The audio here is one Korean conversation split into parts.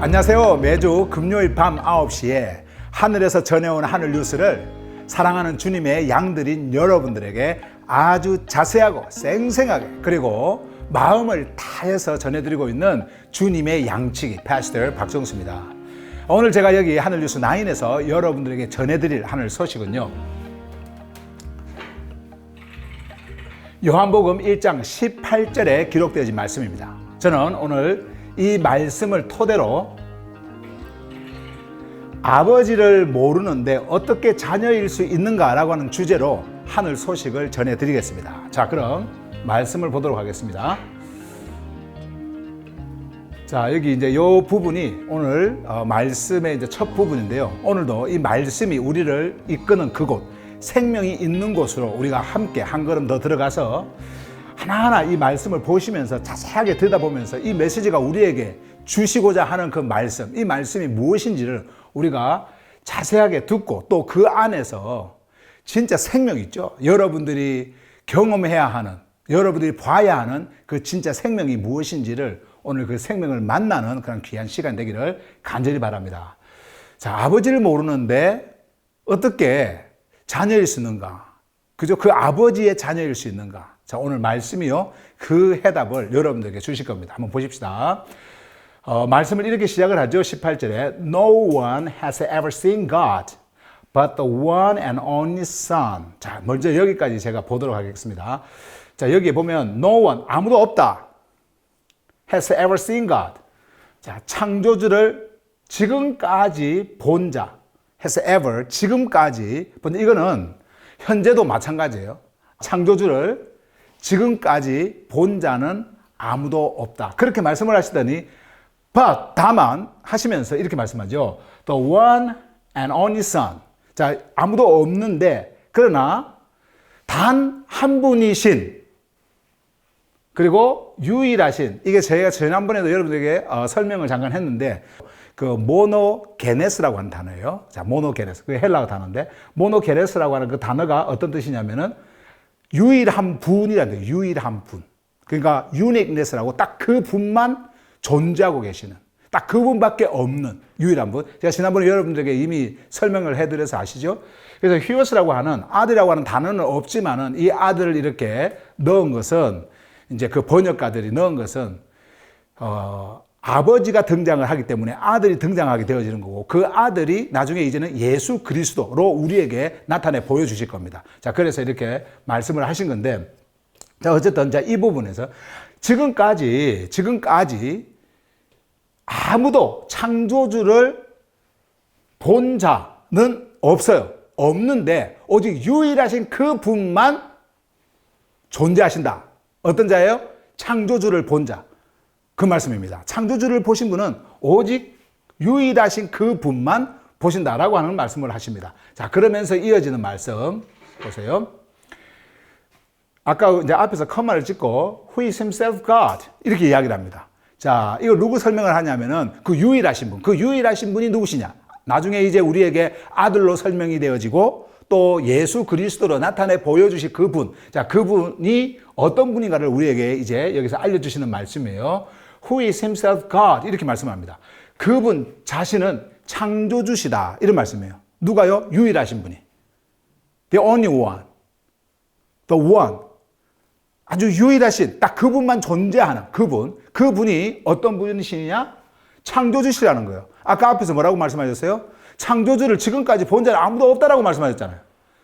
안녕하세요. 매주 금요일 밤 9시에 하늘에서 전해온 하늘 뉴스를 사랑하는 주님의 양들인 여러분들에게 아주 자세하고 생생하게 그리고 마음을 다해서 전해드리고 있는 주님의 양치기 패스터 박정수입니다. 오늘 제가 여기 하늘 뉴스 9에서 여러분들에게 전해드릴 하늘 소식은요, 요한복음 1장 18절에 기록되어진 말씀입니다. 저는 오늘 이 말씀을 토대로 아버지를 모르는데 어떻게 자녀일 수 있는가라고 하는 주제로 하늘 소식을 전해드리겠습니다. 자, 그럼 말씀을 보도록 하겠습니다. 자, 여기 이제 요 부분이 오늘 말씀의 이제 첫 부분인데요. 오늘도 이 말씀이 우리를 이끄는 그곳, 생명이 있는 곳으로 우리가 함께 한 걸음 더 들어가서 하나하나 이 말씀을 보시면서 자세하게 들여다보면서 이 메시지가 우리에게 주시고자 하는 그 말씀, 이 말씀이 무엇인지를 우리가 자세하게 듣고 또 그 안에서 진짜 생명 있죠. 여러분들이 경험해야 하는, 여러분들이 봐야 하는 그 진짜 생명이 무엇인지를 오늘 그 생명을 만나는 그런 귀한 시간 되기를 간절히 바랍니다. 자, 아버지를 모르는데 어떻게 자녀일 수 있는가? 그죠? 그 아버지의 자녀일 수 있는가? 자, 오늘 말씀이요, 그 해답을 여러분들에게 주실 겁니다. 한번 보십시다. 말씀을 이렇게 시작을 하죠. 18절에 No one has ever seen God but the one and only Son. 자, 먼저 여기까지 제가 보도록 하겠습니다. 자, 여기에 보면 No one, 아무도 없다, has ever seen God. 자, 창조주를 지금까지 본 자, has ever, 지금까지 본 자. 이거는 현재도 마찬가지예요. 창조주를 지금까지 본 자는 아무도 없다. 그렇게 말씀을 하시더니 but, 다만 하시면서 이렇게 말씀하죠. The one and only Son. 자, 아무도 없는데 그러나 단 한 분이신, 그리고 유일하신, 이게 제가 지난번에도 여러분들에게 설명을 잠깐 했는데 그 모노게네스라고 하는 단어예요. 자, 모노게네스. 그게 헬라어 단어인데 모노게네스라고 하는 그 단어가 어떤 뜻이냐면은 유일한 분이라는 거예요. 유일한 분. 그러니까 uniqueness라고 딱 그 분만 존재하고 계시는, 딱 그분밖에 없는 유일한 분. 제가 지난번에 여러분들에게 이미 설명을 해드려서 아시죠? 그래서 휴어스라고 하는, 아들이라고 하는 단어는 없지만은 이 아들을 이렇게 넣은 것은, 이제 그 번역가들이 넣은 것은 아버지가 등장을 하기 때문에 아들이 등장하게 되어지는 거고, 그 아들이 나중에 이제는 예수 그리스도로 우리에게 나타내 보여주실 겁니다. 자, 그래서 이렇게 말씀을 하신 건데, 자, 어쨌든 자, 이 부분에서 지금까지 아무도 창조주를 본 자는 없어요. 없는데 오직 유일하신 그 분만 존재하신다. 어떤 자예요? 창조주를 본 자. 그 말씀입니다. 창조주를 보신 분은 오직 유일하신 그 분만 보신다라고 하는 말씀을 하십니다. 자, 그러면서 이어지는 말씀 보세요. 아까 이제 앞에서 커마를 찍고 Who is himself God 이렇게 이야기를 합니다. 자, 이거 누구 설명을 하냐면은 그 유일하신 분, 그 유일하신 분이 누구시냐? 나중에 이제 우리에게 아들로 설명이 되어지고 또 예수 그리스도로 나타내 보여주실 그분, 자, 그분이 어떤 분인가를 우리에게 이제 여기서 알려주시는 말씀이에요. Who is himself God 이렇게 말씀합니다. 그분 자신은 창조주시다 이런 말씀이에요. 누가요? 유일하신 분이. The only one. The one. 아주 유일하신, 딱 그분만 존재하는 그분. 그분이 어떤 분이시냐? 창조주시라는 거예요. 아까 앞에서 뭐라고 말씀하셨어요? 창조주를 지금까지 본 자는 아무도 없다라고 말씀하셨잖아요.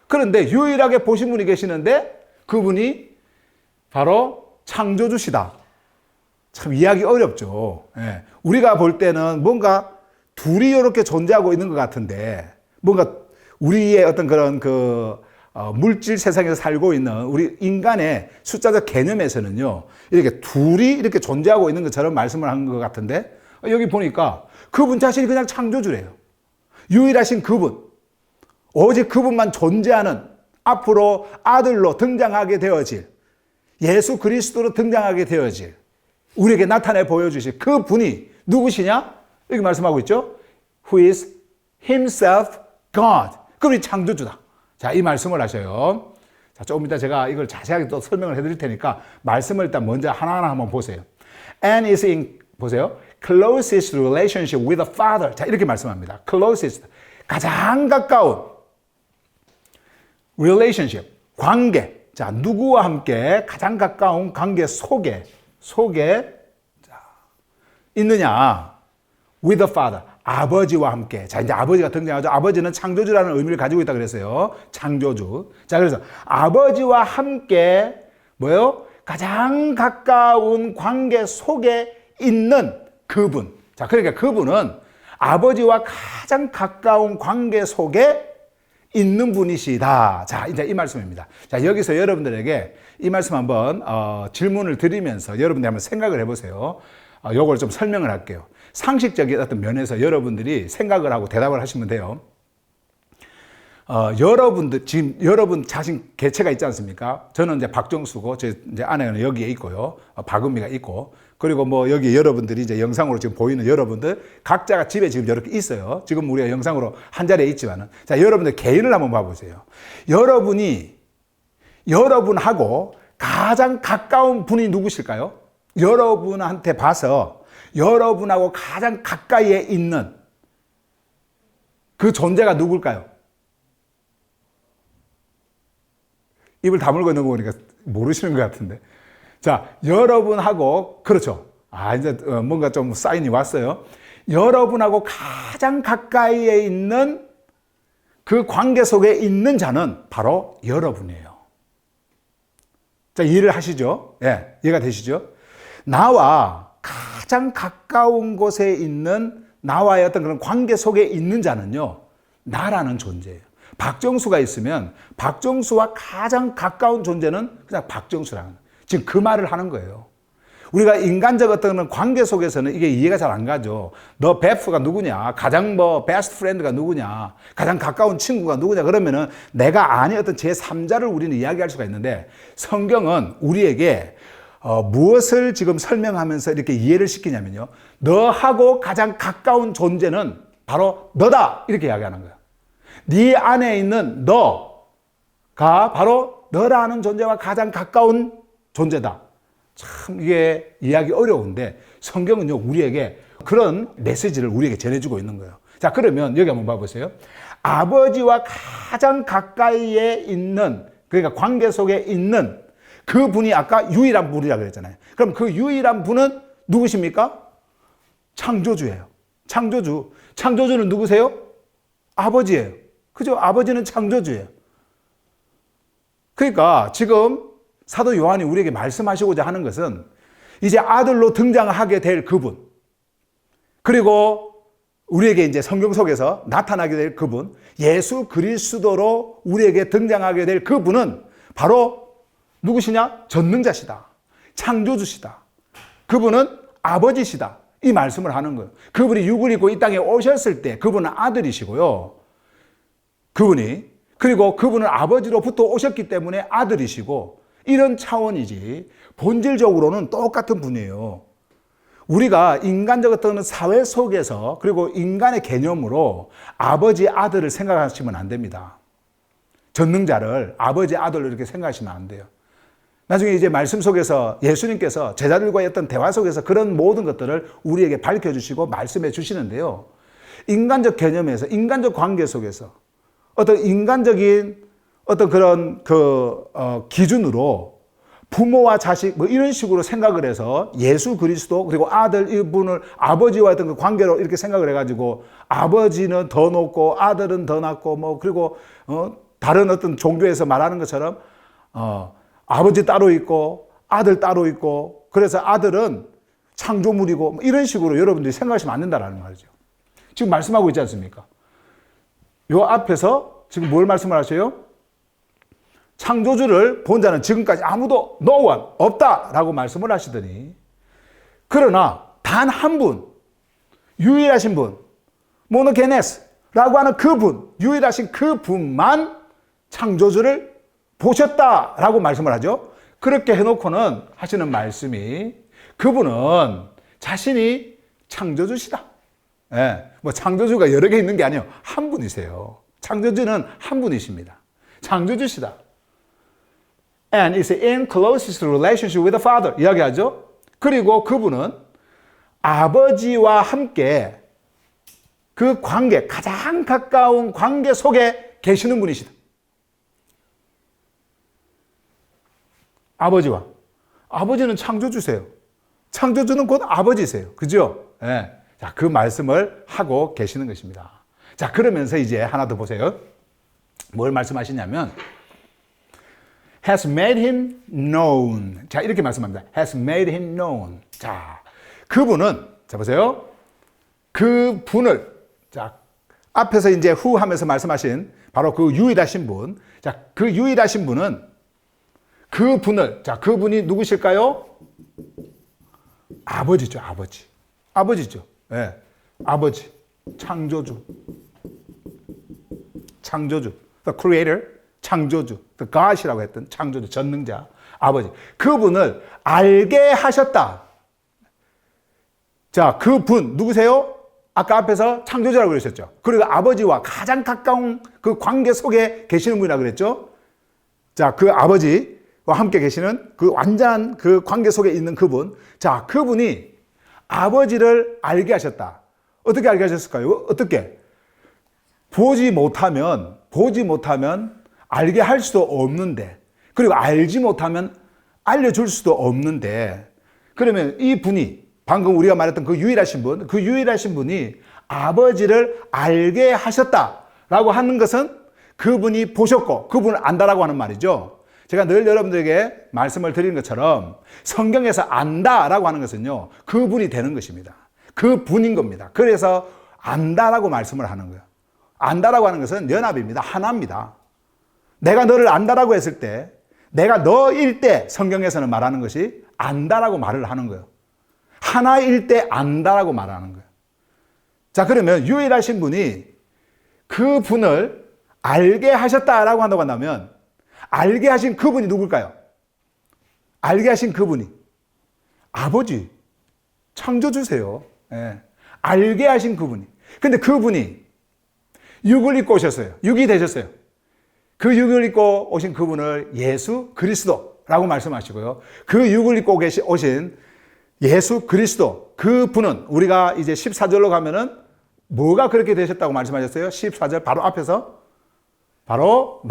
그런데 유일하게 보신 분이 계시는데 그분이 바로 창조주시다. 참 이해하기 어렵죠. 예. 우리가 볼 때는 뭔가 둘이 이렇게 존재하고 있는 것 같은데, 뭔가 우리의 어떤 그런 물질 세상에서 살고 있는 우리 인간의 숫자적 개념에서는요, 이렇게 둘이 이렇게 존재하고 있는 것처럼 말씀을 한 것 같은데, 여기 보니까 그분 자신이 그냥 창조주래요. 유일하신 그분, 오직 그분만 존재하는, 앞으로 아들로 등장하게 되어질, 예수 그리스도로 등장하게 되어질, 우리에게 나타내 보여주실 그 분이 누구시냐? 이렇게 말씀하고 있죠. Who is himself God. 그분이 창조주다. 자, 이 말씀을 하셔요. 자, 조금 이따 제가 이걸 자세하게 또 설명을 해드릴 테니까 말씀을 일단 먼저 하나하나 한번 보세요. And is in 보세요. closest relationship with the Father. 자, 이렇게 말씀합니다. closest. 가장 가까운 relationship. 관계. 자, 누구와 함께 가장 가까운 관계 속에 자, 있느냐? with the Father. 아버지와 함께. 자, 이제 아버지가 등장하죠. 아버지는 창조주라는 의미를 가지고 있다 그랬어요. 창조주. 자, 그래서 아버지와 함께 뭐예요? 가장 가까운 관계 속에 있는 그분. 자, 그러니까 그분은 아버지와 가장 가까운 관계 속에 있는 분이시다. 자, 이제 이 말씀입니다. 자, 여기서 여러분들에게 이 말씀 한번 질문을 드리면서 여러분들이 한번 생각을 해보세요. 요걸 좀 설명을 할게요. 상식적인 어떤 면에서 여러분들이 생각을 하고 대답을 하시면 돼요. 여러분들, 지금 여러분 자신 개체가 있지 않습니까? 저는 이제 박정수고, 제 이제 아내는 여기에 있고요. 박은미가 있고, 그리고 뭐 여기 여러분들이 이제 영상으로 지금 보이는 여러분들, 각자가 집에 지금 이렇게 있어요. 지금 우리가 영상으로 한 자리에 있지만은. 자, 여러분들 개인을 한번 봐보세요. 여러분하고 가장 가까운 분이 누구실까요? 여러분한테 봐서 여러분하고 가장 가까이에 있는 그 존재가 누굴까요? 입을 다물고 있는 거 보니까 모르시는 것 같은데. 자, 여러분하고, 그렇죠. 이제 뭔가 좀 사인이 왔어요. 여러분하고 가장 가까이에 있는 그 관계 속에 있는 자는 바로 여러분이에요. 자, 이해를 하시죠? 예, 이해가 되시죠? 나와 가장 가까운 곳에 있는 나와의 어떤 그런 관계 속에 있는 자는요, 나라는 존재예요. 박정수가 있으면 박정수와 가장 가까운 존재는 그냥 박정수라는 거예요. 지금 그 말을 하는 거예요. 우리가 인간적 어떤 관계 속에서는 이게 이해가 잘 안 가죠. 너 베프가 누구냐? 가장 베스트 프렌드가 누구냐? 가장 가까운 친구가 누구냐? 그러면은 내가 아닌 어떤 제3자를 우리는 이야기할 수가 있는데 성경은 우리에게 무엇을 지금 설명하면서 이렇게 이해를 시키냐면요. 너하고 가장 가까운 존재는 바로 너다. 이렇게 이야기하는 거예요. 네 안에 있는 너가 바로 너라는 존재와 가장 가까운 존재다. 참 이게 이해하기 어려운데 성경은요 우리에게 그런 메시지를 우리에게 전해주고 있는 거예요. 자, 그러면 여기 한번 봐보세요. 아버지와 가장 가까이에 있는, 그러니까 관계 속에 있는 그 분이 아까 유일한 분이라고 그랬잖아요. 그럼 그 유일한 분은 누구십니까? 창조주예요. 창조주. 창조주는 누구세요? 아버지예요. 그죠? 아버지는 창조주예요. 그러니까 지금 사도 요한이 우리에게 말씀하시고자 하는 것은 이제 아들로 등장하게 될 그분, 그리고 우리에게 이제 성경 속에서 나타나게 될 그분, 예수 그리스도로 우리에게 등장하게 될 그분은 바로 누구시냐? 전능자시다. 창조주시다. 그분은 아버지시다. 이 말씀을 하는 거예요. 그분이 육을 입고 이 땅에 오셨을 때 그분은 아들이시고요. 그리고 그분은 아버지로부터 오셨기 때문에 아들이시고, 이런 차원이지 본질적으로는 똑같은 분이에요. 우리가 인간적 어떤 사회 속에서 그리고 인간의 개념으로 아버지 아들을 생각하시면 안 됩니다. 전능자를 아버지 아들로 이렇게 생각하시면 안 돼요. 나중에 이제 말씀 속에서 예수님께서 제자들과의 어떤 대화 속에서 그런 모든 것들을 우리에게 밝혀주시고 말씀해 주시는데요. 인간적 개념에서, 인간적 관계 속에서 어떤 인간적인 어떤 그런 기준으로 부모와 자식 뭐 이런 식으로 생각을 해서 예수 그리스도 그리고 아들 이분을 아버지와 어떤 그 관계로 이렇게 생각을 해가지고 아버지는 더 높고 아들은 더 낮고 뭐 그리고 다른 어떤 종교에서 말하는 것처럼 아버지 따로 있고 아들 따로 있고 그래서 아들은 창조물이고 뭐 이런 식으로 여러분들이 생각하시면 안 된다는 말이죠. 지금 말씀하고 있지 않습니까? 요 앞에서 지금 뭘 말씀을 하셔요? 창조주를 본 자는 지금까지 아무도 no one 없다라고 말씀을 하시더니, 그러나 단 한 분, 유일하신 분, 모노게네스라고 하는 그분, 유일하신 그분만 창조주를 보셨다라고 말씀을 하죠. 그렇게 해놓고는 하시는 말씀이, 그분은 자신이 창조주시다. 예, 뭐 창조주가 여러 개 있는 게 아니에요. 한 분이세요. 창조주는 한 분이십니다. 창조주시다. And is in closest relationship with the Father. 이야기하죠. 그리고 그분은 아버지와 함께 그 관계, 가장 가까운 관계 속에 계시는 분이시다. 아버지와. 아버지는 창조주세요. 창조주는 곧 아버지세요. 그죠? 예. 자, 그 말씀을 하고 계시는 것입니다. 자, 그러면서 이제 하나 더 보세요. 뭘 말씀하시냐면, has made him known. 자, 이렇게 말씀합니다. has made him known. 자, 그분은, 자, 보세요. 그 분을, 자, 앞에서 이제 후 하면서 말씀하신 바로 그 유일하신 분. 자, 그 유일하신 분은 그 분을, 자, 그분이 누구실까요? 아버지죠, 아버지. 아버지죠. 예. 네. 아버지. 창조주. 창조주. The creator. 창조주. The God이라고 했던 창조주, 전능자. 아버지. 그분을 알게 하셨다. 자, 그 분, 누구세요? 아까 앞에서 창조주라고 그러셨죠. 그리고 아버지와 가장 가까운 그 관계 속에 계시는 분이라고 그랬죠. 자, 그 아버지와 함께 계시는 그 완전한 그 관계 속에 있는 그분. 자, 그분이 아버지를 알게 하셨다. 어떻게 알게 하셨을까요? 어떻게? 보지 못하면 알게 할 수도 없는데, 그리고 알지 못하면 알려줄 수도 없는데, 그러면 이 분이 방금 우리가 말했던 그 유일하신 분, 그 유일하신 분이 아버지를 알게 하셨다라고 하는 것은 그분이 보셨고 그분을 안다라고 하는 말이죠. 제가 늘 여러분들에게 말씀을 드리는 것처럼 성경에서 안다라고 하는 것은요, 그분이 되는 것입니다. 그분인 겁니다. 그래서 안다라고 말씀을 하는 거예요. 안다라고 하는 것은 연합입니다. 하나입니다. 내가 너를 안다라고 했을 때, 내가 너일 때 성경에서는 말하는 것이 안다라고 말을 하는 거예요. 하나일 때 안다라고 말하는 거예요. 자, 그러면 유일하신 분이 그 분을 알게 하셨다라고 한다고 한다면, 알게 하신 그분이 누굴까요? 알게 하신 그분이 아버지, 창조주세요. 예. 알게 하신 그분이. 근데 그분이 육을 입고 오셨어요. 육이 되셨어요. 그 육을 입고 오신 그분을 예수 그리스도라고 말씀하시고요. 그 육을 입고 오신 예수 그리스도, 그 분은 우리가 이제 14절로 가면은 뭐가 그렇게 되셨다고 말씀하셨어요? 14절 바로 앞에서 바로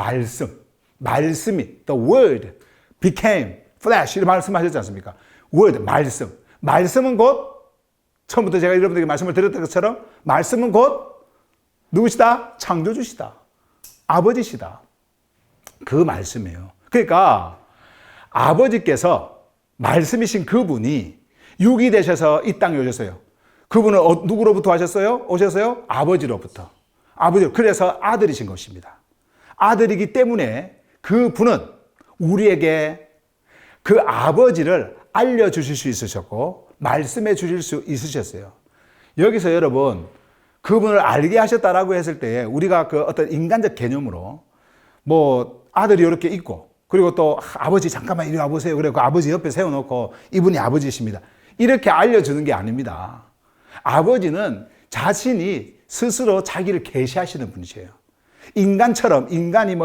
말씀이 the word became flesh 이렇게 말씀하셨지 않습니까? word, 말씀은 곧 처음부터 제가 여러분들에게 말씀을 드렸던 것처럼 말씀은 곧 누구시다? 창조주시다. 아버지시다. 그 말씀이에요. 그러니까 아버지께서 말씀이신 그분이 육이 되셔서 이 땅에 오셨어요. 그분은 누구로부터 오셨어요? 아버지로부터. 그래서 아들이신 것입니다. 아들이기 때문에 그분은 우리에게 그 아버지를 알려주실 수 있으셨고 말씀해 주실 수 있으셨어요. 여기서 여러분, 그분을 알게 하셨다라고 했을 때 우리가 그 어떤 인간적 개념으로 뭐 아들이 이렇게 있고, 그리고 또 아버지 잠깐만 이리 와보세요. 그래 그 아버지 옆에 세워놓고 이분이 아버지십니다. 이렇게 알려주는 게 아닙니다. 아버지는 자신이 스스로 자기를 계시하시는 분이세요. 인간처럼 인간이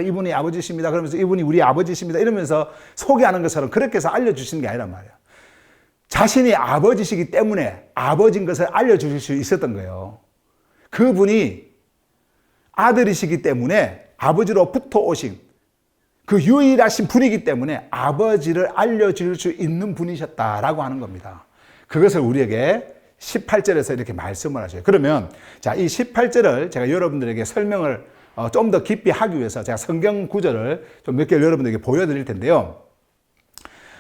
이분이 아버지십니다. 그러면서 이분이 우리 아버지십니다. 이러면서 소개하는 것처럼 그렇게 해서 알려주시는 게 아니란 말이에요. 자신이 아버지시기 때문에 아버지인 것을 알려주실 수 있었던 거예요. 그분이 아들이시기 때문에 아버지로부터 오신 그 유일하신 분이기 때문에 아버지를 알려줄 수 있는 분이셨다라고 하는 겁니다. 그것을 우리에게 18절에서 이렇게 말씀을 하셔요. 그러면 자, 이 18절을 제가 여러분들에게 설명을 좀 더 깊이 하기 위해서 제가 성경 구절을 좀 몇 개를 여러분들에게 보여드릴 텐데요.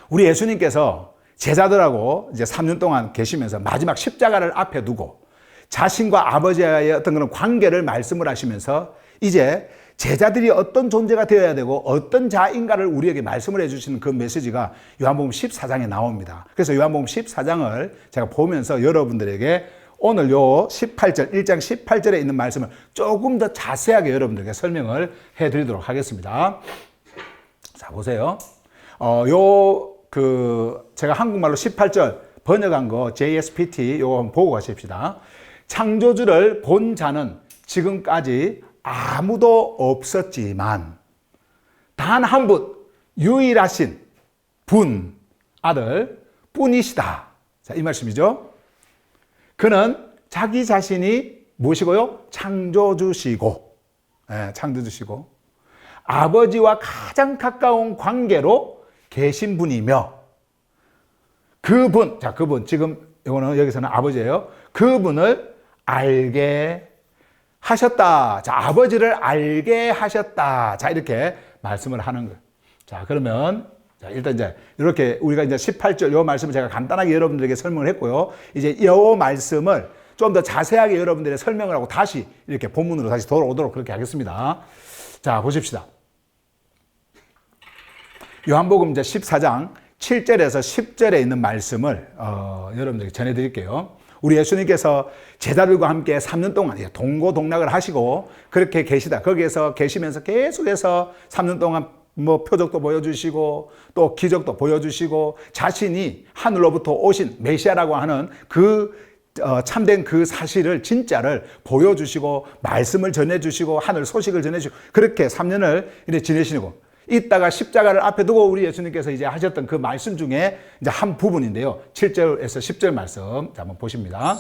우리 예수님께서 제자들하고 이제 3년 동안 계시면서 마지막 십자가를 앞에 두고 자신과 아버지와의 어떤 그런 관계를 말씀을 하시면서 이제 제자들이 어떤 존재가 되어야 되고 어떤 자인가를 우리에게 말씀을 해주시는 그 메시지가 요한복음 14장에 나옵니다. 그래서 요한복음 14장을 제가 보면서 여러분들에게 오늘 요 18절, 1장 18절에 있는 말씀을 조금 더 자세하게 여러분들에게 설명을 해드리도록 하겠습니다. 자, 보세요. 제가 한국말로 18절 번역한 거 JSPT 요거 한번 보고 가십시다. 창조주를 본 자는 지금까지 아무도 없었지만 단 한 분, 유일하신 분, 아들 뿐이시다. 자, 이 말씀이죠. 그는 자기 자신이 무엇이고요? 창조주시고, 창조주시고, 아버지와 가장 가까운 관계로 계신 분이며, 그분, 지금 이거는 여기서는 아버지예요. 그분을 알게 하셨다. 자, 아버지를 알게 하셨다. 자, 이렇게 말씀을 하는 거예요. 자, 그러면, 자, 일단 이제, 이렇게 우리가 이제 18절, 요 말씀을 제가 간단하게 여러분들에게 설명을 했고요. 이제 요 말씀을 좀 더 자세하게 여러분들의 설명을 하고 다시 이렇게 본문으로 다시 돌아오도록 그렇게 하겠습니다. 자, 보십시다. 요한복음 이제 14장 7절에서 10절에 있는 말씀을, 여러분들에게 전해드릴게요. 우리 예수님께서 제자들과 함께 3년 동안 동고동락을 하시고 그렇게 계시다. 거기에서 계시면서 계속해서 3년 동안 뭐 표적도 보여주시고 또 기적도 보여주시고 자신이 하늘로부터 오신 메시아라고 하는 참된 그 사실을 진짜를 보여주시고 말씀을 전해주시고 하늘 소식을 전해주시고 그렇게 3년을 이제 지내시고 이따가 십자가를 앞에 두고 우리 예수님께서 이제 하셨던 그 말씀 중에 이제 한 부분인데요. 7절에서 10절 말씀 한번 보십니다.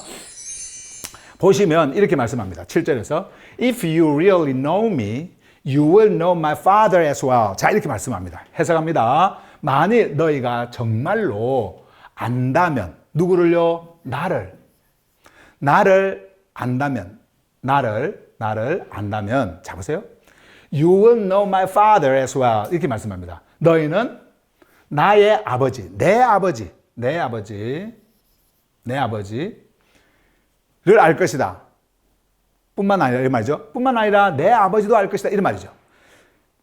보시면 이렇게 말씀합니다. 7절에서 If you really know me, you will know my Father as well. 자, 이렇게 말씀합니다. 해석합니다. 만일 너희가 정말로 안다면 누구를요? 나를 안다면 나를 안다면 자 보세요. You will know my Father as well. 이렇게 말씀합니다. 너희는 나의 아버지, 내 아버지를 알 것이다. 뿐만 아니라 이 말이죠. 뿐만 아니라 내 아버지도 알 것이다. 이런 말이죠.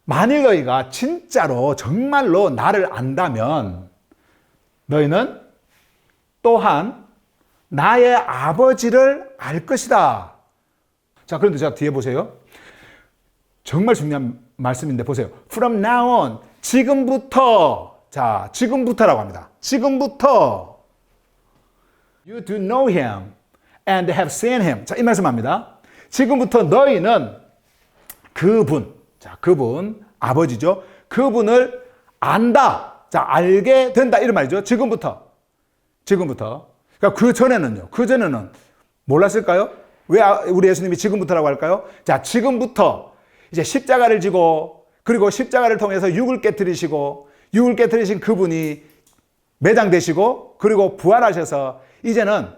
만일 너희가 진짜로 정말로 나를 안다면 너희는 또한 나의 아버지를 알 것이다. 자, 그런데 자 뒤에 보세요. 정말 중요한 말씀인데 보세요. From now on, 지금부터, 자, 지금부터라고 합니다. 지금부터 You do know him and have seen him. 자, 이 말씀합니다. 지금부터 너희는 그분, 자, 그분, 아버지죠. 그분을 안다. 자, 알게 된다. 이런 말이죠. 지금부터. 그러니까 그 전에는 몰랐을까요? 왜 우리 예수님이 지금부터라고 할까요? 자, 지금부터 이제 십자가를 지고 그리고 십자가를 통해서 육을 깨뜨리시고 육을 깨뜨리신 그분이 매장되시고 그리고 부활하셔서 이제는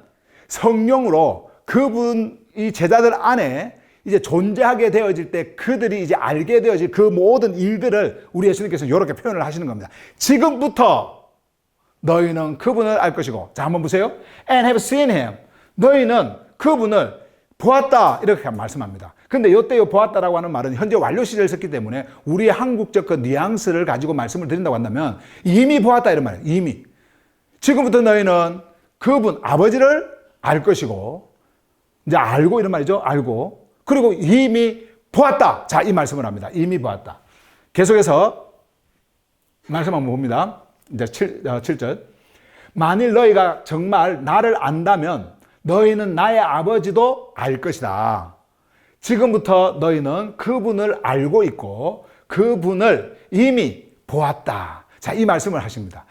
성령으로 그분 이 제자들 안에 이제 존재하게 되어질 때 그들이 이제 알게 되어질 그 모든 일들을 우리 예수님께서 이렇게 표현을 하시는 겁니다. 지금부터 너희는 그분을 알 것이고 자 한번 보세요. And have seen him. 너희는 그분을 보았다 이렇게 말씀합니다. 근데 이때 보았다라고 하는 말은 현재 완료 시제를 썼기 때문에 우리의 한국적 그 뉘앙스를 가지고 말씀을 드린다고 한다면 이미 보았다 이런 말이에요. 이미. 지금부터 너희는 그분 아버지를 알 것이고 이제 알고 이런 말이죠. 알고 그리고 이미 보았다. 자, 이 말씀을 합니다. 이미 보았다. 계속해서 말씀 한번 봅니다. 이제 7절. 만일 너희가 정말 나를 안다면 너희는 나의 아버지도 알 것이다. 지금부터 너희는 그분을 알고 있고 그분을 이미 보았다. 자, 이 말씀을 하십니다.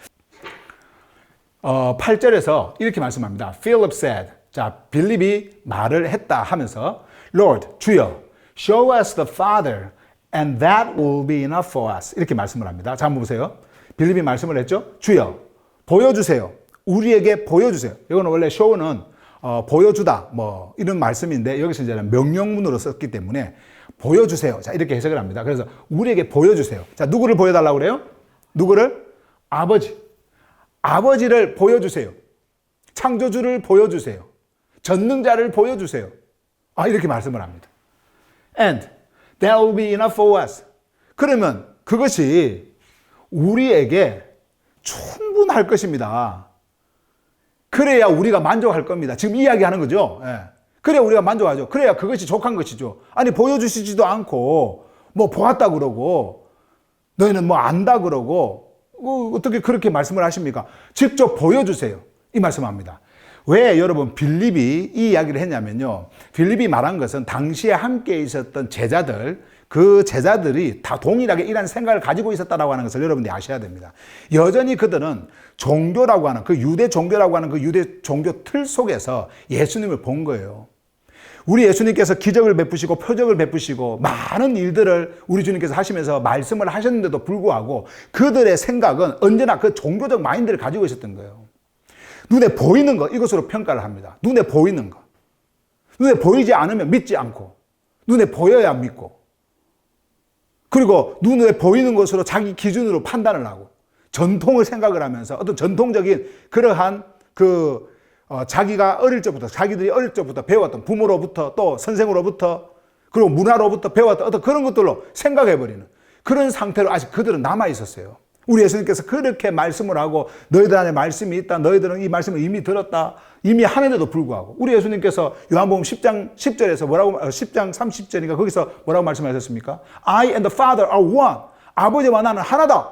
8절에서 이렇게 말씀합니다. Philip said. 자, 빌립이 말을 했다 하면서 Lord, 주여, show us the Father and that will be enough for us. 이렇게 말씀을 합니다. 자, 한번 보세요. 빌립이 말씀을 했죠. 주여, 보여주세요. 우리에게 보여주세요. 이거는 원래 show는 보여주다 뭐 이런 말씀인데 여기서 이제 명령문으로 썼기 때문에 보여주세요. 자, 이렇게 해석을 합니다. 그래서 우리에게 보여주세요. 자, 누구를 보여달라고 그래요? 누구를? 아버지. 아버지를 보여주세요. 창조주를 보여주세요. 전능자를 보여주세요. 아, 이렇게 말씀을 합니다. And that will be enough for us. 그러면 그것이 우리에게 충분할 것입니다. 그래야 우리가 만족할 겁니다. 지금 이야기하는 거죠. 예. 그래야 우리가 만족하죠. 그래야 그것이 족한 것이죠. 아니 보여주시지도 않고 뭐 보았다 그러고 너희는 뭐 안다 그러고 어떻게 그렇게 말씀을 하십니까? 직접 보여주세요. 이 말씀합니다. 왜 여러분 빌립이 이 이야기를 했냐면요. 빌립이 말한 것은 당시에 함께 있었던 제자들 그 제자들이 다 동일하게 이런 생각을 가지고 있었다라고 하는 것을 여러분들이 아셔야 됩니다. 여전히 그들은 종교라고 하는 그 유대 종교라고 하는 그 유대 종교 틀 속에서 예수님을 본 거예요. 우리 예수님께서 기적을 베푸시고 표적을 베푸시고 많은 일들을 우리 주님께서 하시면서 말씀을 하셨는데도 불구하고 그들의 생각은 언제나 그 종교적 마인드를 가지고 있었던 거예요. 눈에 보이는 거 이것으로 평가를 합니다. 눈에 보이는 거. 눈에 보이지 않으면 믿지 않고 눈에 보여야 믿고 그리고 눈에 보이는 것으로 자기 기준으로 판단을 하고 전통을 생각을 하면서 어떤 전통적인 그러한 자기가 어릴 적부터 자기들이 어릴 적부터 배웠던 부모로부터 또 선생으로부터 그리고 문화로부터 배웠던 어떤 그런 것들로 생각해버리는 그런 상태로 아직 그들은 남아 있었어요. 우리 예수님께서 그렇게 말씀을 하고 너희들 안에 말씀이 있다. 너희들은 이 말씀을 이미 들었다. 이미 하는데도 불구하고 우리 예수님께서 요한복음 10장 10절에서 10장 30절인가 거기서 뭐라고 말씀하셨습니까? I and the Father are one. 아버지와 나는 하나다.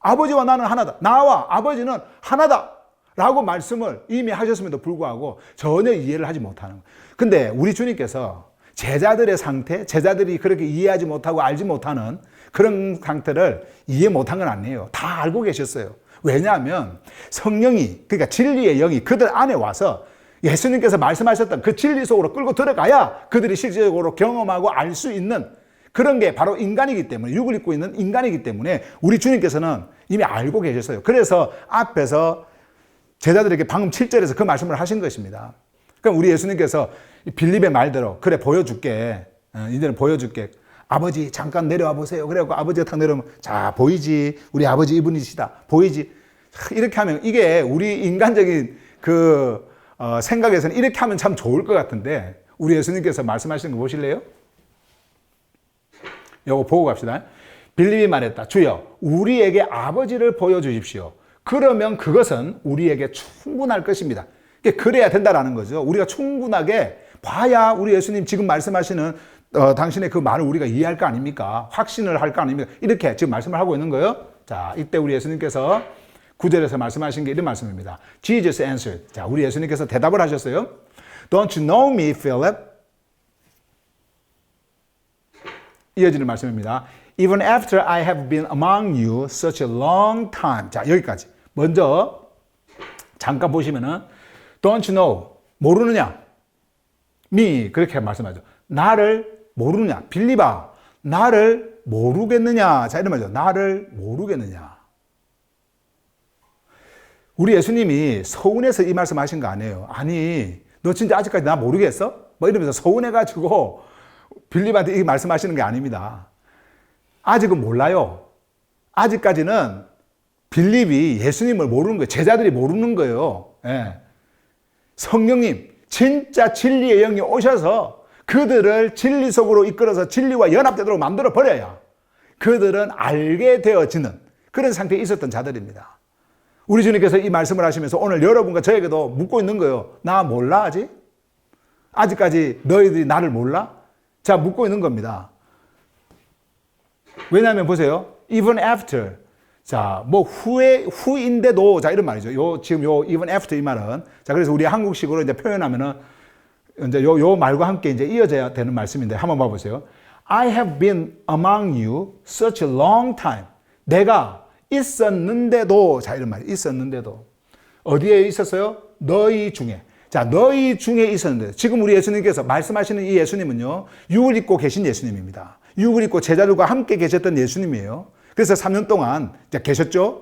아버지와 나는 하나다. 나와 아버지는 하나다. 라고 말씀을 이미 하셨음에도 불구하고 전혀 이해를 하지 못하는 거예요. 근데 우리 주님께서 제자들의 상태, 제자들이 그렇게 이해하지 못하고 알지 못하는 그런 상태를 이해 못한 건 아니에요. 다 알고 계셨어요. 왜냐하면 성령이, 그러니까 진리의 영이 그들 안에 와서 예수님께서 말씀하셨던 그 진리 속으로 끌고 들어가야 그들이 실질적으로 경험하고 알 수 있는 그런 게 바로 인간이기 때문에, 육을 입고 있는 인간이기 때문에 우리 주님께서는 이미 알고 계셨어요. 그래서 앞에서 제자들에게 방금 7절에서 그 말씀을 하신 것입니다. 그럼 우리 예수님께서 빌립의 말대로 그래 보여줄게. 이제는 보여줄게. 아버지 잠깐 내려와 보세요. 그래갖고 아버지가 탁 내려오면 자 보이지? 우리 아버지 이분이시다. 보이지? 이렇게 하면 이게 우리 인간적인 생각에서는 이렇게 하면 참 좋을 것 같은데 우리 예수님께서 말씀하시는 거 보실래요? 요거 보고 갑시다. 빌립이 말했다. 주여 우리에게 아버지를 보여주십시오. 그러면 그것은 우리에게 충분할 것입니다. 그래야 된다라는 거죠. 우리가 충분하게 봐야 우리 예수님 지금 말씀하시는 당신의 그 말을 우리가 이해할 거 아닙니까? 확신을 할 거 아닙니까? 이렇게 지금 말씀을 하고 있는 거예요. 자, 이때 우리 예수님께서 9절에서 말씀하신 게 이런 말씀입니다. Jesus answered. 자, 우리 예수님께서 대답을 하셨어요. Don't you know me, Philip? 이어지는 말씀입니다. Even after I have been among you such a long time. 자, 여기까지. 먼저 잠깐 보시면은 Don't you know? 모르느냐? me 그렇게 말씀하죠. 나를 모르느냐? 빌립아, 나를 모르겠느냐? 자, 이런 말이죠. 나를 모르겠느냐? 우리 예수님이 서운해서 이 말씀 하신 거 아니에요. 아니, 너 진짜 아직까지 나 모르겠어? 뭐 이러면서 서운해가지고 빌립한테 이 말씀하시는 게 아닙니다. 아직은 몰라요. 아직까지는 빌립이 예수님을 모르는 거예요. 제자들이 모르는 거예요. 예. 성령님, 진짜 진리의 영이 오셔서 그들을 진리 속으로 이끌어서 진리와 연합되도록 만들어 버려야 그들은 알게 되어지는 그런 상태에 있었던 자들입니다. 우리 주님께서 이 말씀을 하시면서 오늘 여러분과 저에게도 묻고 있는 거예요. 나 몰라 아직? 아직까지 너희들이 나를 몰라? 자, 묻고 있는 겁니다. 왜냐하면 보세요. Even after. 자, 뭐 후인데도 자 이런 말이죠. 지금 even after 이 말은 자 그래서 우리 한국식으로 이제 표현하면은 이제 요 말과 함께 이제 이어져야 되는 말씀인데 한번 봐보세요. I have been among you such a long time. 내가 있었는데도 자 이런 말이 있었는데도 어디에 있었어요? 너희 중에. 자, 너희 중에 있었는데 지금 우리 예수님께서 말씀하시는 이 예수님은요 육을 입고 계신 예수님입니다. 육을 입고 제자들과 함께 계셨던 예수님이에요. 그래서 3년 동안 계셨죠.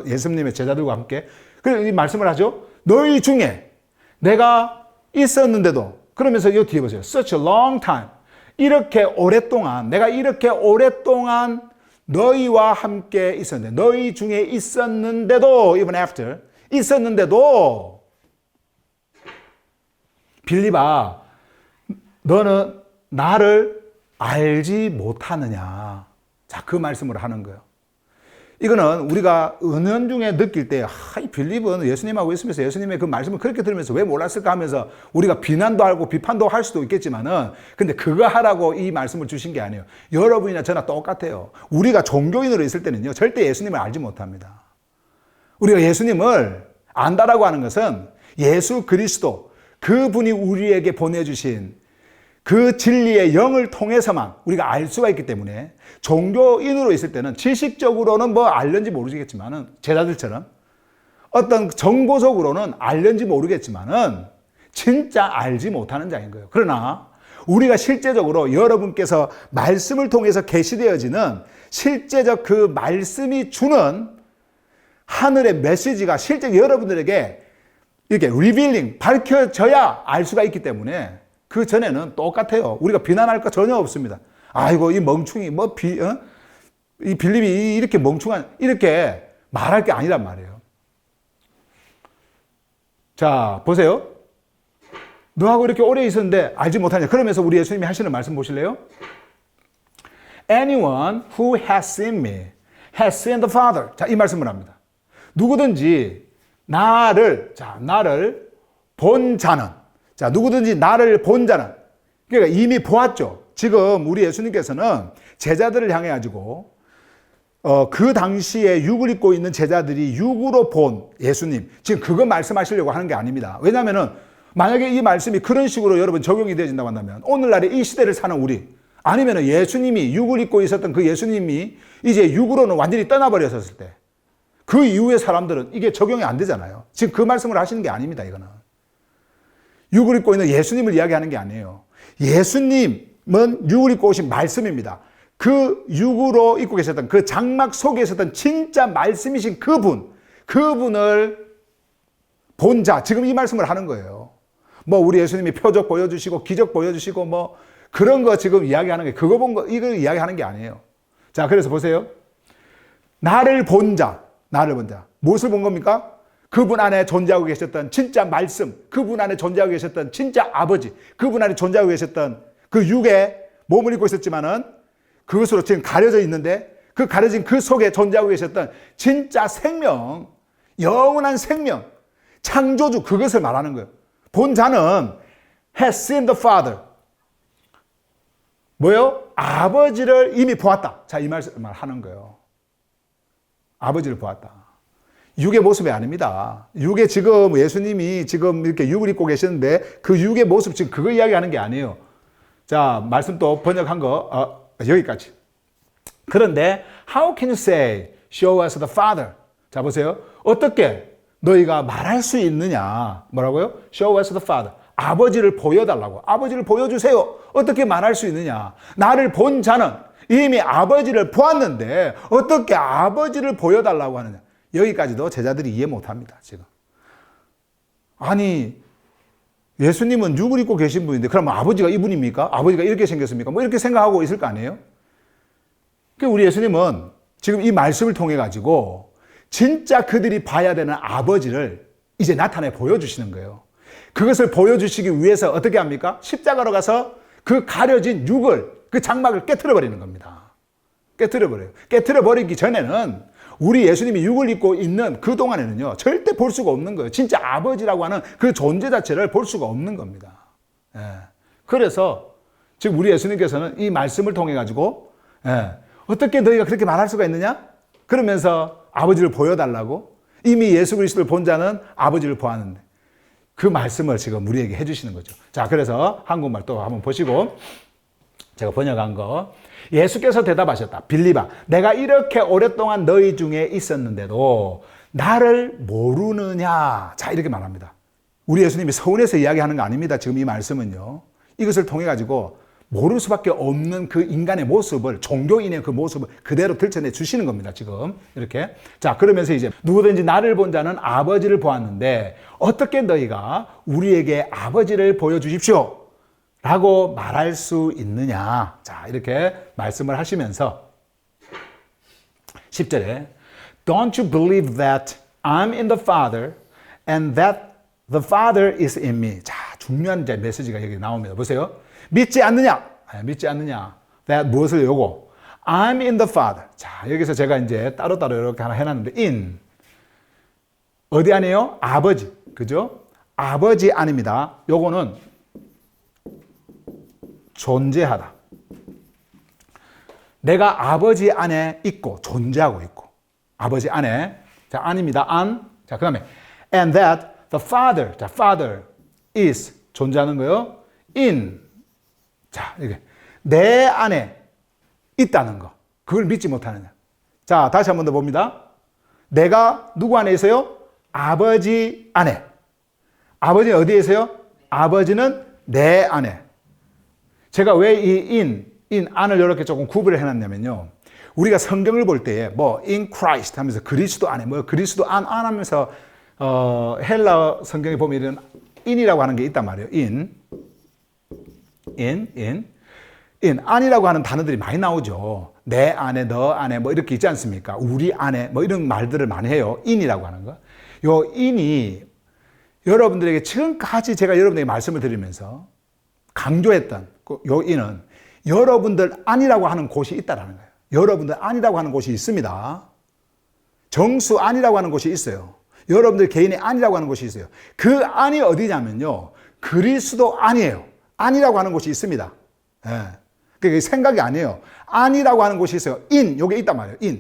예수님의 제자들과 함께. 그래서 이 말씀을 하죠. 너희 중에 내가 있었는데도 그러면서 이 뒤에 보세요. Such a long time. 이렇게 오랫동안 내가 이렇게 오랫동안 너희와 함께 있었는데 너희 중에 있었는데도 even after 있었는데도 빌립아 너는 나를 알지 못하느냐. 자, 그 말씀을 하는 거예요. 이거는 우리가 은연중에 느낄 때, 이 빌립은 예수님하고 있으면서 예수님의 그 말씀을 그렇게 들으면서 왜 몰랐을까 하면서 우리가 비난도 하고 비판도 할 수도 있겠지만은, 근데 그거 하라고 이 말씀을 주신 게 아니에요. 여러분이나 저나 똑같아요. 우리가 종교인으로 있을 때는요, 절대 예수님을 알지 못합니다. 우리가 예수님을 안다라고 하는 것은 예수 그리스도, 그분이 우리에게 보내주신 그 진리의 영을 통해서만 우리가 알 수가 있기 때문에 종교인으로 있을 때는 지식적으로는 뭐 알는지 모르겠지만은 제자들처럼 어떤 정보적으로는 알는지 모르겠지만은 진짜 알지 못하는 자인 거예요. 그러나 우리가 실제적으로 여러분께서 말씀을 통해서 계시되어지는 실제적 그 말씀이 주는 하늘의 메시지가 실제 여러분들에게 이렇게 리빌링, 밝혀져야 알 수가 있기 때문에 그 전에는 똑같아요. 우리가 비난할 거 전혀 없습니다. 아이고, 이 멍충이, 이 빌립이 이렇게 멍충한, 이렇게 말할 게 아니란 말이에요. 자, 보세요. 너하고 이렇게 오래 있었는데 알지 못하냐. 그러면서 우리 예수님이 하시는 말씀 보실래요? Anyone who has seen me has seen the Father. 자, 이 말씀을 합니다. 누구든지 나를 본 자는, 자, 누구든지 나를 본 자는, 그러니까 이미 보았죠. 지금 우리 예수님께서는 제자들을 향해 가지고 그 당시에 육을 입고 있는 제자들이 육으로 본 예수님, 지금 그거 말씀하시려고 하는 게 아닙니다. 왜냐하면은 만약에 이 말씀이 그런 식으로 여러분 적용이 되어진다고 한다면 오늘날의 이 시대를 사는 우리, 아니면 예수님이 육을 입고 있었던 그 예수님이 이제 육으로는 완전히 떠나버렸었을 때 그 이후의 사람들은 이게 적용이 안 되잖아요. 지금 그 말씀을 하시는 게 아닙니다. 이거는 육을 입고 있는 예수님을 이야기하는 게 아니에요. 예수님은 육을 입고 오신 말씀입니다. 그 육으로 입고 계셨던 그 장막 속에 있었던 진짜 말씀이신 그분을 본 자, 지금 이 말씀을 하는 거예요. 뭐 우리 예수님이 표적 보여주시고 기적 보여주시고 뭐 그런 거 지금 이야기하는 게, 그거 본 거, 이걸 이야기하는 게 아니에요. 자, 그래서 보세요. 나를 본 자. 무엇을 본 겁니까? 그분 안에 존재하고 계셨던 진짜 말씀, 그분 안에 존재하고 계셨던 진짜 아버지, 그분 안에 존재하고 계셨던 그 육에 몸을 입고 있었지만은 그것으로 지금 가려져 있는데 그 가려진 그 속에 존재하고 계셨던 진짜 생명, 영원한 생명, 창조주, 그것을 말하는 거예요. 본 자는 has seen the Father. 뭐요? 아버지를 이미 보았다. 자, 이 말씀을 하는 거예요. 아버지를 보았다. 육의 모습이 아닙니다. 육의 지금 예수님이 지금 이렇게 육을 입고 계시는데 그 육의 모습, 지금 그거 이야기하는 게 아니에요. 자, 말씀 또 번역한 거 여기까지. 그런데 how can you say show us the Father? 자, 보세요. 어떻게 너희가 말할 수 있느냐? 뭐라고요? show us the Father. 아버지를 보여달라고. 아버지를 보여주세요. 어떻게 말할 수 있느냐? 나를 본 자는 이미 아버지를 보았는데 어떻게 아버지를 보여달라고 하느냐? 여기까지도 제자들이 이해 못합니다. 지금. 아니, 예수님은 육을 입고 계신 분인데 그럼 아버지가 이분입니까? 아버지가 이렇게 생겼습니까? 뭐 이렇게 생각하고 있을 거 아니에요? 우리 예수님은 지금 이 말씀을 통해 가지고 진짜 그들이 봐야 되는 아버지를 이제 나타내 보여주시는 거예요. 그것을 보여주시기 위해서 어떻게 합니까? 십자가로 가서 그 가려진 육을, 그 장막을 깨트려 버리는 겁니다. 깨트려 버려요. 깨트려 버리기 전에는 우리 예수님이 육을 입고 있는 그 동안에는요, 절대 볼 수가 없는 거예요. 진짜 아버지라고 하는 그 존재 자체를 볼 수가 없는 겁니다. 예. 그래서 지금 우리 예수님께서는 이 말씀을 통해 가지고 어떻게 너희가 그렇게 말할 수가 있느냐? 그러면서 아버지를 보여달라고. 이미 예수 그리스도를 본 자는 아버지를 보았는데 그 말씀을 지금 우리에게 해주시는 거죠. 자, 그래서 한국말 또 한번 보시고 제가 번역한 거. 예수께서 대답하셨다. 빌립아, 내가 이렇게 오랫동안 너희 중에 있었는데도 나를 모르느냐? 자, 이렇게 말합니다. 우리 예수님이 서울에서 이야기하는 거 아닙니다. 지금 이 말씀은요. 이것을 통해 가지고 모를 수밖에 없는 그 인간의 모습을, 종교인의 그 모습을 그대로 들춰내 주시는 겁니다. 지금 이렇게. 자, 그러면서 이제 누구든지 나를 본 자는 아버지를 보았는데 어떻게 너희가 우리에게 아버지를 보여주십시오 라고 말할 수 있느냐. 자, 이렇게 말씀을 하시면서 10절에 Don't you believe that I'm in the Father and that the Father is in me. 자, 중요한 이제 메시지가 여기 나옵니다. 보세요. 믿지 않느냐? 믿지 않느냐? that 무엇을 요구? I'm in the Father. 자, 여기서 제가 이제 따로따로 이렇게 하나 해놨는데 in. 어디 안에요? 아버지. 그죠? 아버지 안입니다. 요거는 존재하다. 내가 아버지 안에 있고 존재하고 있고 아버지 안에. 자, 안입니다. 안. 자, 그다음에 and that the Father. 자, Father is 존재하는 거요. in 자, 이게 내 안에 있다는 거. 그걸 믿지 못하느냐. 자, 다시 한 번 더 봅니다. 내가 누구 안에 있어요? 아버지 안에. 아버지는 어디에 있어요? 아버지는 내 안에. 제가 왜 이 안을 이렇게 조금 구별을 해놨냐면요. 우리가 성경을 볼 때에 in Christ 하면서 그리스도 안에, 그리스도 안 하면서, 헬라 성경에 보면 이런 in이라고 하는 게 있단 말이에요. 안이라고 하는 단어들이 많이 나오죠. 내 안에, 너 안에 이렇게 있지 않습니까? 우리 안에 이런 말들을 많이 해요. in이라고 하는 거. 요 in이 여러분들에게 지금까지 제가 여러분에게 말씀을 드리면서 강조했던 요 in은 여러분들 안이라고 하는 곳이 있다라는 거예요. 여러분들 안이라고 하는 곳이 있습니다. 정수 안이라고 하는 곳이 있어요. 여러분들 개인의 안이라고 하는 곳이 있어요. 그 안이 어디냐면요. 그리스도 안이에요. 안이라고 하는 곳이 있습니다. 예. 그게 생각이 아니에요. 안이라고 하는 곳이 있어요. 요게 있단 말이에요.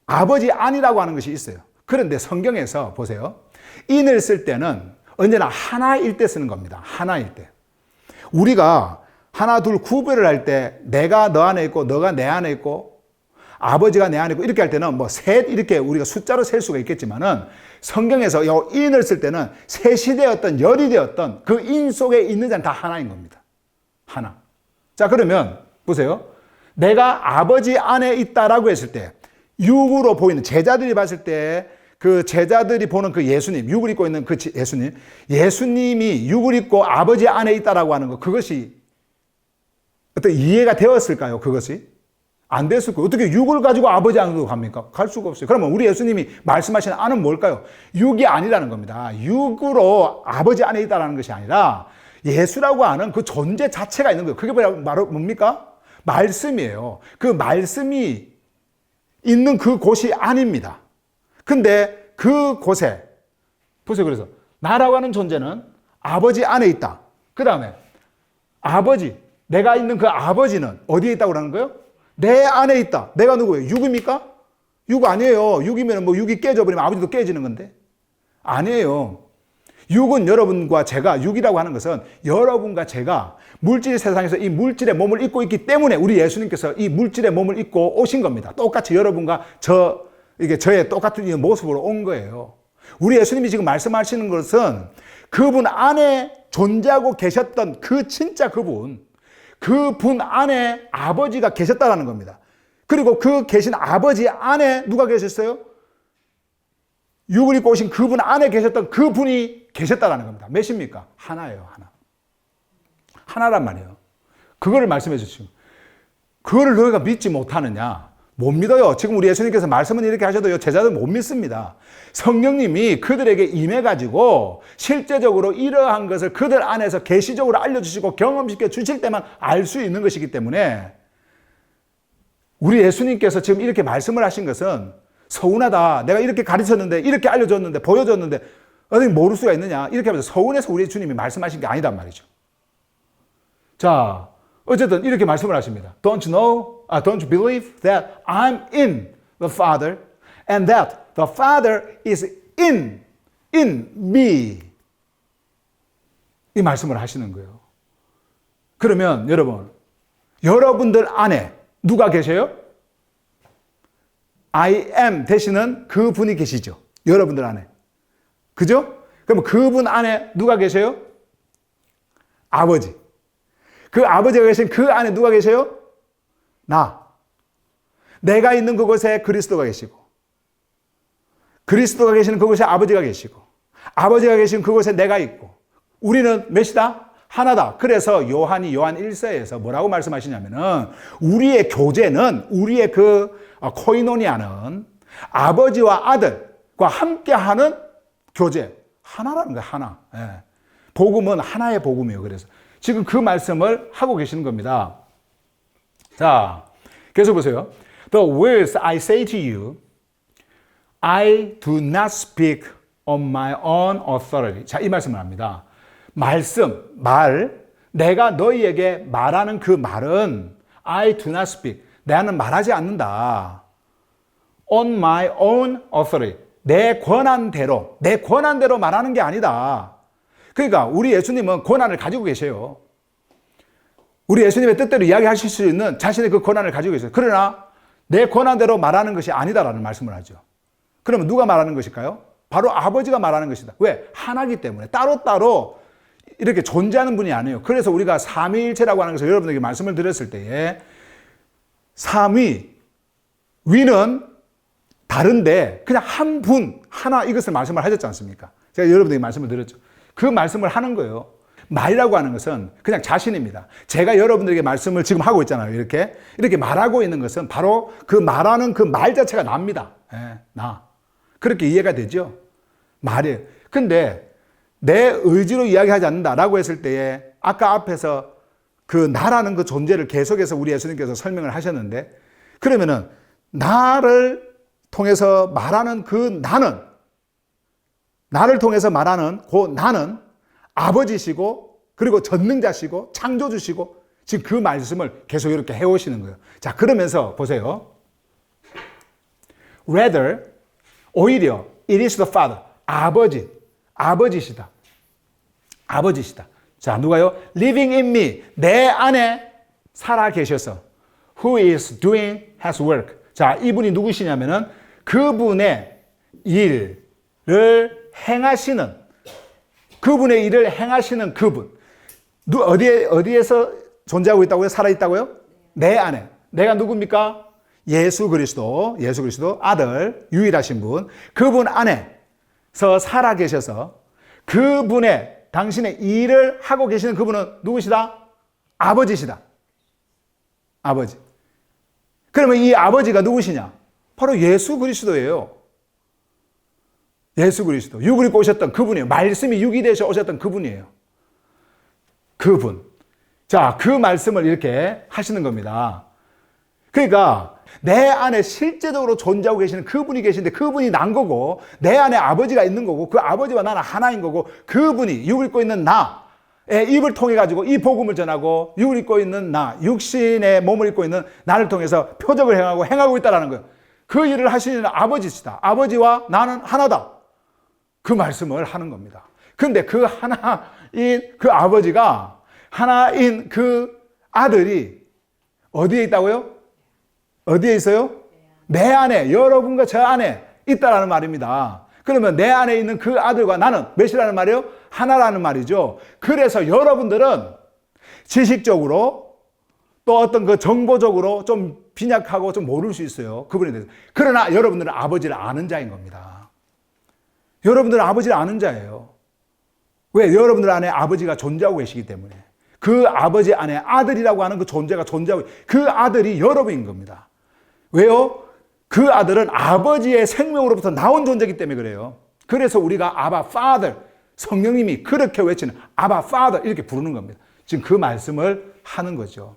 아버지 안이라고 하는 것이 있어요. 그런데 성경에서 보세요. 인을 쓸 때는 언제나 하나일 때 쓰는 겁니다. 하나일 때. 우리가 하나, 둘 구별을 할 때 내가 너 안에 있고 너가 내 안에 있고 아버지가 내 안에 있고 이렇게 할 때는 셋 이렇게 우리가 숫자로 셀 수가 있겠지만은 성경에서 이 인을 쓸 때는 셋이 되었던 열이 되었던 그 인 속에 있는 자는 다 하나인 겁니다. 하나. 자, 그러면 보세요. 내가 아버지 안에 있다라고 했을 때 육으로 보이는 제자들이 봤을 때 그 제자들이 보는 그 예수님, 육을 입고 있는 그 예수님이 육을 입고 아버지 안에 있다라고 하는 거, 그것이 어떻게 이해가 되었을까요? 그것이? 안 됐을 거예요. 어떻게 육을 가지고 아버지 안으로 갑니까? 갈 수가 없어요. 그러면 우리 예수님이 말씀하시는 안은 뭘까요? 육이 아니라는 겁니다. 육으로 아버지 안에 있다는 것이 아니라 예수라고 하는 그 존재 자체가 있는 거예요. 그게 바로 뭡니까? 말씀이에요. 그 말씀이 있는 그 곳이 안입니다. 근데 그 곳에, 보세요. 그래서 나라고 하는 존재는 아버지 안에 있다. 그 다음에 아버지, 내가 있는 그 아버지는 어디에 있다고 하는 거예요? 내 안에 있다. 내가 누구예요? 육입니까? 육 아니에요. 육이면 육이 깨져버리면 아버지도 깨지는 건데. 아니에요. 육은 여러분과 제가, 육이라고 하는 것은 여러분과 제가 물질 세상에서 이 물질의 몸을 입고 있기 때문에 우리 예수님께서 이 물질의 몸을 입고 오신 겁니다. 똑같이 여러분과 저의 똑같은 모습으로 온 거예요. 우리 예수님이 지금 말씀하시는 것은 그분 안에 존재하고 계셨던 그 진짜 그분 안에 아버지가 계셨다는 겁니다. 그리고 그 계신 아버지 안에 누가 계셨어요? 육을 입고 오신 그분 안에 계셨던 그분이 계셨다는 겁니다. 몇입니까? 하나예요, 하나. 하나란 말이에요. 그거를 말씀해 주시고. 그거를 너희가 믿지 못하느냐? 못 믿어요. 지금 우리 예수님께서 말씀은 이렇게 하셔도 제자들 못 믿습니다. 성령님이 그들에게 임해가지고 실제적으로 이러한 것을 그들 안에서 계시적으로 알려주시고 경험시켜 주실 때만 알 수 있는 것이기 때문에 우리 예수님께서 지금 이렇게 말씀을 하신 것은 서운하다. 내가 이렇게 가르쳤는데 이렇게 알려줬는데 보여줬는데 어떻게 모를 수가 있느냐. 이렇게 하면서 서운해서 우리 주님이 말씀하신 게 아니단 말이죠. 자, 어쨌든 이렇게 말씀을 하십니다. Don't you believe that I'm in the Father and that the Father is in me. 이 말씀을 하시는 거예요. 그러면 여러분들 안에 누가 계셔요? I am 대신은 그분이 계시죠. 여러분들 안에. 그죠? 그럼 그분 안에 누가 계셔요? 아버지. 그 아버지가 계신 그 안에 누가 계세요? 나. 내가 있는 그곳에 그리스도가 계시고, 그리스도가 계시는 그곳에 아버지가 계시고, 아버지가 계신 그곳에 내가 있고, 우리는 몇이다? 하나다. 그래서 요한 1서에서 뭐라고 말씀하시냐면은 우리의 교제는, 우리의 그 코이노니아는 아버지와 아들과 함께하는 교제. 하나라는 거예요, 하나. 예. 복음은 하나의 복음이에요. 그래서 지금 그 말씀을 하고 계시는 겁니다. 자, 계속 보세요. The words I say to you, I do not speak on my own authority. 자, 이 말씀을 합니다. 내가 너희에게 말하는 그 말은 I do not speak. 나는 말하지 않는다. On my own authority. 내 권한대로 말하는 게 아니다. 그러니까 우리 예수님은 권한을 가지고 계세요. 우리 예수님의 뜻대로 이야기하실 수 있는 자신의 그 권한을 가지고 있어요. 그러나 내 권한대로 말하는 것이 아니다라는 말씀을 하죠. 그러면 누가 말하는 것일까요? 바로 아버지가 말하는 것이다. 왜? 하나이기 때문에. 따로따로 이렇게 존재하는 분이 아니에요. 그래서 우리가 삼위일체라고 하는 것을 여러분에게 말씀을 드렸을 때에 삼위, 위는 다른데 그냥 한 분, 하나 이것을 말씀을 하셨지 않습니까? 제가 여러분에게 말씀을 드렸죠. 그 말씀을 하는 거예요. 말이라고 하는 것은 그냥 자신입니다. 제가 여러분들에게 말씀을 지금 하고 있잖아요. 이렇게 말하고 있는 것은 바로 그 말하는 그 말 자체가 납니다. 나. 그렇게 이해가 되죠? 말이에요. 근데 내 의지로 이야기하지 않는다라고 했을 때에 아까 앞에서 그 나라는 그 존재를 계속해서 우리 예수님께서 설명을 하셨는데 그러면은 나를 통해서 말하는 그 나를 통해서 말하는 그 나는 아버지시고 그리고 전능자시고 창조주시고 지금 그 말씀을 계속 이렇게 해오시는 거예요. 자, 그러면서 보세요. Rather, 오히려 it is the Father, 아버지시다. 자, 누가요? Living in me, 내 안에 살아 계셔서 who is doing his work. 자, 이분이 누구시냐면은 그분의 일을 행하시는 그분. 어디에서 존재하고 있다고요? 살아있다고요? 내 안에. 내가 누굽니까? 예수 그리스도 아들, 유일하신 분. 그분 안에서 살아 계셔서 그분의 당신의 일을 하고 계시는 그분은 누구시다? 아버지시다. 아버지. 그러면 이 아버지가 누구시냐? 바로 예수 그리스도예요. 예수 그리스도. 육을 입고 오셨던 그분이에요. 말씀이 육이 되셔 오셨던 그분이에요. 그분. 자, 그 말씀을 이렇게 하시는 겁니다. 그러니까 내 안에 실제적으로 존재하고 계시는 그분이 계신데 그분이 난 거고 내 안에 아버지가 있는 거고 그 아버지와 나는 하나인 거고 그분이 육을 입고 있는 나의 입을 통해 가지고 이 복음을 전하고 육을 입고 있는 나, 육신의 몸을 입고 있는 나를 통해서 표적을 행하고 있다는 거예요. 그 일을 하시는 아버지시다. 아버지와 나는 하나다. 그 말씀을 하는 겁니다. 그런데 그 하나인 그 아버지가 하나인 그 아들이 어디에 있다고요? 어디에 있어요? 내 안에, 여러분과 저 안에 있다라는 말입니다. 그러면 내 안에 있는 그 아들과 나는 몇이라는 말이에요? 하나라는 말이죠. 그래서 여러분들은 지식적으로 또 어떤 그 정보적으로 좀 빈약하고 좀 모를 수 있어요. 그분에 대해서. 그러나 여러분들은 아버지를 아는 자인 겁니다. 여러분들은 아버지를 아는 자예요. 왜? 여러분들 안에 아버지가 존재하고 계시기 때문에. 그 아버지 안에 아들이라고 하는 그 존재가 존재하고 그 아들이 여러분인 겁니다. 왜요? 그 아들은 아버지의 생명으로부터 나온 존재이기 때문에 그래요. 그래서 우리가 아바 파더, 성령님이 그렇게 외치는 아바 파더 이렇게 부르는 겁니다. 지금 그 말씀을 하는 거죠.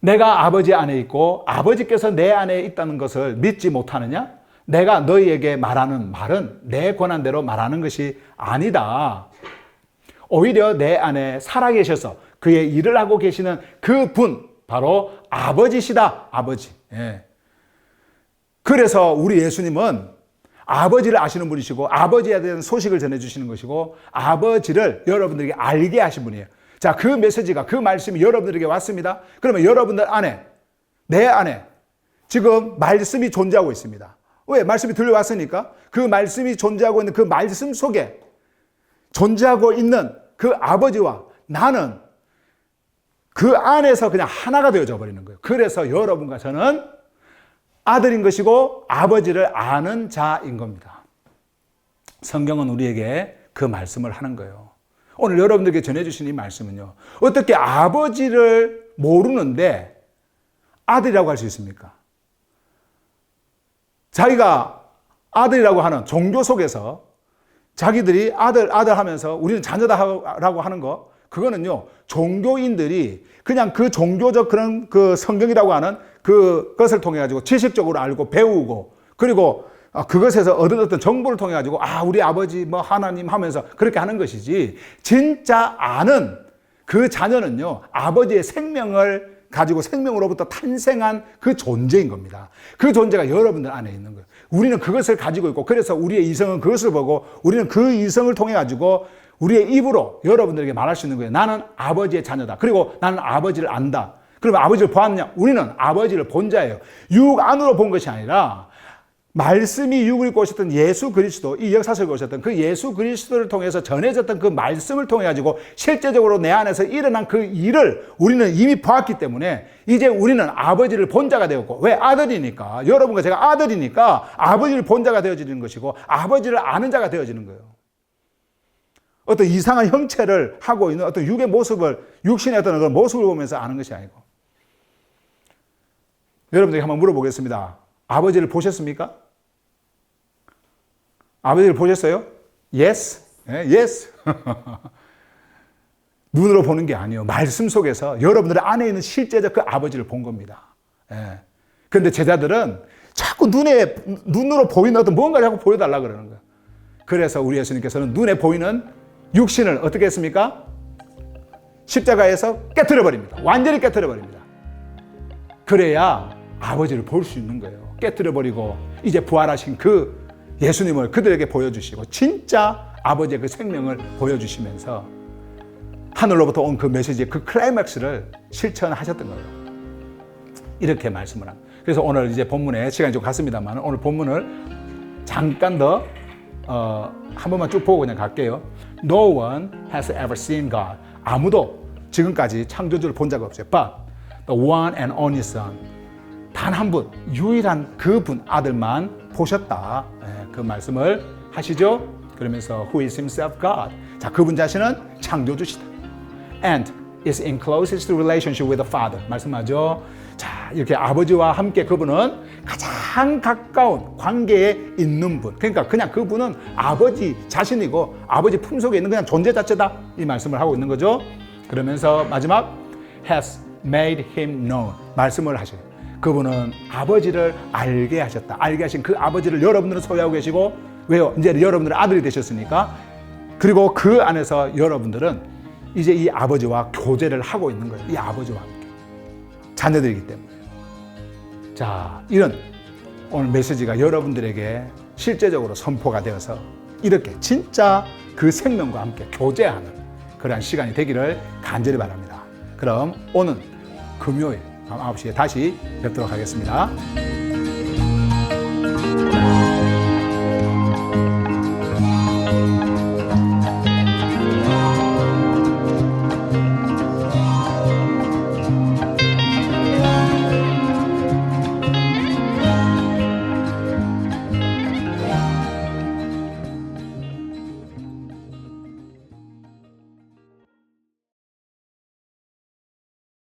내가 아버지 안에 있고 아버지께서 내 안에 있다는 것을 믿지 못하느냐? 내가 너희에게 말하는 말은 내 권한대로 말하는 것이 아니다. 오히려 내 안에 살아계셔서 그의 일을 하고 계시는 그분, 바로 아버지시다. 아버지. 예. 그래서 우리 예수님은 아버지를 아시는 분이시고 아버지에 대한 소식을 전해주시는 것이고 아버지를 여러분들에게 알게 하신 분이에요. 자, 그 메시지가, 그 말씀이 여러분들에게 왔습니다. 그러면 여러분들 안에, 내 안에 지금 말씀이 존재하고 있습니다. 왜? 말씀이 들려왔으니까. 그 말씀이 존재하고 있는 그 말씀 속에 존재하고 있는 그 아버지와 나는 그 안에서 그냥 하나가 되어져 버리는 거예요. 그래서 여러분과 저는 아들인 것이고 아버지를 아는 자인 겁니다. 성경은 우리에게 그 말씀을 하는 거예요. 오늘 여러분들에게 전해주신 이 말씀은요. 어떻게 아버지를 모르는데 아들이라고 할 수 있습니까? 자기가 아들이라고 하는 종교 속에서 자기들이 아들 하면서 우리는 자녀다라고 하는 거, 그거는요, 종교인들이 그냥 그 종교적 그런 그 성경이라고 하는 그것을 통해 가지고 지식적으로 알고 배우고 그리고 그것에서 얻은 어떤 정보를 통해 가지고 우리 아버지 뭐 하나님 하면서 그렇게 하는 것이지, 진짜 아는 그 자녀는요, 아버지의 생명을 가지고 생명으로부터 탄생한 그 존재인 겁니다. 그 존재가 여러분들 안에 있는 거예요. 우리는 그것을 가지고 있고, 그래서 우리의 이성은 그것을 보고 우리는 그 이성을 통해 가지고 우리의 입으로 여러분들에게 말할 수 있는 거예요. 나는 아버지의 자녀다. 그리고 나는 아버지를 안다. 그러면 아버지를 보았느냐? 우리는 아버지를 본 자예요. 육 안으로 본 것이 아니라 말씀이 육을 입고 오셨던 예수 그리스도, 이 역사 속에 오셨던 그 예수 그리스도를 통해서 전해졌던 그 말씀을 통해 가지고 실제적으로 내 안에서 일어난 그 일을 우리는 이미 보았기 때문에 이제 우리는 아버지를 본 자가 되었고, 왜? 아들이니까, 여러분과 제가 아들이니까 아버지를 본 자가 되어지는 것이고 아버지를 아는 자가 되어지는 거예요. 어떤 이상한 형체를 하고 있는 어떤 육의 모습을, 육신의 어떤 그런 모습을 보면서 아는 것이 아니고. 여러분들에게 한번 물어보겠습니다. 아버지를 보셨습니까? 아버지를 보셨어요? Yes. Yes. 눈으로 보는 게 아니에요. 말씀 속에서 여러분들 안에 있는 실제적 그 아버지를 본 겁니다. 그런데 제자들은 자꾸 눈으로 보이는 어떤 뭔가를 자꾸 보여달라 그러는 거예요. 그래서 우리 예수님께서는 눈에 보이는 육신을 어떻게 했습니까? 십자가에서 깨트려 버립니다. 완전히 깨트려 버립니다. 그래야 아버지를 볼 수 있는 거예요. 깨트려 버리고 이제 부활하신 그 예수님을 그들에게 보여주시고 진짜 아버지의 그 생명을 보여주시면서 하늘로부터 온 그 메시지의 그 클라이맥스를 실천하셨던 거예요. 이렇게 말씀을 합니다. 그래서 오늘 이제 본문에 시간이 좀 갔습니다만 오늘 본문을 잠깐 더 한 번만 쭉 보고 그냥 갈게요. No one has ever seen God. 아무도 지금까지 창조주를 본 적이 없어요. But the one and only Son. 단 한 분, 유일한 그분 아들만 보셨다. 그 말씀을 하시죠. 그러면서 Who is himself God. 자, 그분 자신은 창조주시다. And is in closest relationship with the Father. 말씀하죠. 자, 이렇게 아버지와 함께 그분은 가장 가까운 관계에 있는 분. 그러니까 그냥 그분은 아버지 자신이고 아버지 품속에 있는 그냥 존재 자체다. 이 말씀을 하고 있는 거죠. 그러면서 마지막 has made him known. 말씀을 하셔요. 그분은 아버지를 알게 하셨다. 알게 하신 그 아버지를 여러분들은 소유하고 계시고, 왜요? 이제 여러분들은 아들이 되셨으니까. 그리고 그 안에서 여러분들은 이제 이 아버지와 교제를 하고 있는 거예요. 이 아버지와 함께. 자녀들이기 때문에. 자, 이런 오늘 메시지가 여러분들에게 실제적으로 선포가 되어서 이렇게 진짜 그 생명과 함께 교제하는 그러한 시간이 되기를 간절히 바랍니다. 그럼 오늘 금요일 밤 9시에 다시 뵙도록 하겠습니다.